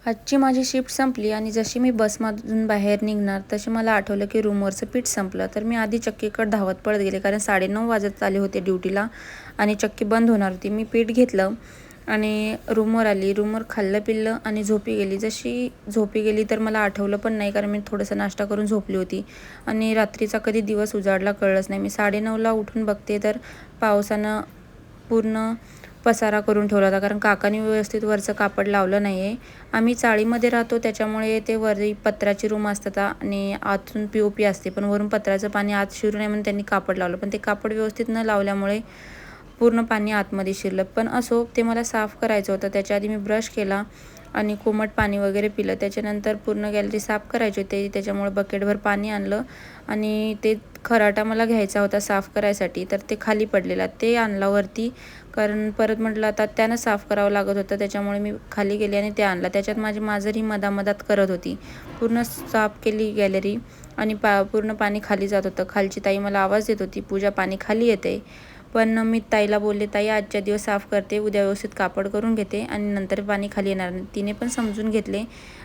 आजची माझी शिफ्ट संपली आणि जशी मी बसमधून बाहेर निघणार तशी मला आठवलं की रूमवरचं पीठ संपलं. तर मी आधी चक्कीकडे धावत पळत गेले, कारण 9:30 वाजत आले होते ड्युटीला आणि चक्की बंद होणार होती. मी पीठ घेतलं आणि रूमवर आली. रूमवर खाल्लं पिल्लं आणि झोपी गेली. जशी झोपी गेली तर मला आठवलं पण नाही, कारण मी थोडंसं नाश्ता करून झोपली होती आणि रात्रीचा कधी दिवस उजाडला कळलंच नाही. मी 9:30ला उठून बघते तर पावसानं पूर्ण पसारा करून ठेवला होता, कारण काकांनी व्यवस्थित वरचं कापड लावलं नाही आहे. आम्ही चाळीमध्ये राहतो त्याच्यामुळे ते वरी पत्र्याची रूम असतात आणि आतून POP असते, पण वरून पत्र्याचं पाणी आत शिरू नये म्हणून त्यांनी कापड लावलं, पण ते कापड व्यवस्थित न लावल्यामुळे पूर्ण पाणी आतमध्ये शिरलं. पण असो, ते मला साफ करायचं होतं. त्याच्या आधी मी ब्रश केला आणि कोमट पाणी वगैरे पिलं. त्याच्यानंतर पूर्ण गॅलरी साफ करायची होती, त्याच्यामुळे बकेटभर पाणी आणलं आणि ते खराटा मला घ्यायचा होता साफ करायसाठी, तर ते खाली पडलेला ते आणला वरती, कारण परत म्हटलं आता त्यानं साफ करावं लागत होतं. त्याच्यामुळे मी खाली गेले आणि ते आणला. त्याच्यात माझी मांजर मधामधात करत होती. पूर्ण साफ केली गॅलरी आणि पूर्ण पाणी खाली जात होतं. खालची ताई मला आवाज देत होती, पूजा पाणी खाली येते. पण मी ताईला बोलले, ताई आजच्या दिवस साफ करते, उद्या व्यवस्थित कापड करून घेते आणि नंतर पाणी खाली येणार नाही. तिने पण समजून घेतले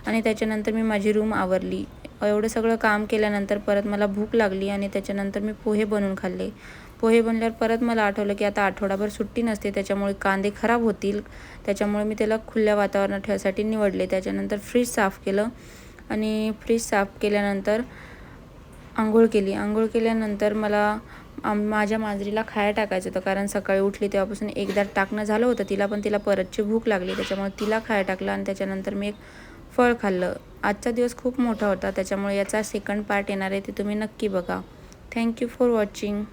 आणि त्याच्यानंतर मी माझी रूम आवरली. एवढं सगळं काम केल्यानंतर परत मला भूक लागली आणि त्याच्यानंतर मी पोहे बनवून खाल्ले. पोहे बनल्यावर परत मला आठवलं की आता आठवडाभर सुट्टी नसते, त्याच्यामुळे कांदे खराब होतील, त्याच्यामुळे मी त्याला खुल्या वातावरणात ठेवायसाठी निवडले. त्याच्यानंतर फ्रीज साफ केलं आणि फ्रीज साफ केल्यानंतर आंघोळ केली. आंघोळ केल्यानंतर मला माझ्या मांजरीला खायला टाकायचं होतं, कारण सकाळी उठली तेव्हापासून एकदा टाकणं झालं होतं तिला, पण तिला परतची भूक लागली, त्याच्यामुळे तिला खायला टाकलं आणि त्याच्यानंतर मी एक फळ खाल्लं. आजचा दिवस खूप मोठा होता, त्याच्यामुळे याचा सेकंड पार्ट येणार आहे, ते तुम्ही नक्की बघा. Thank you for watching.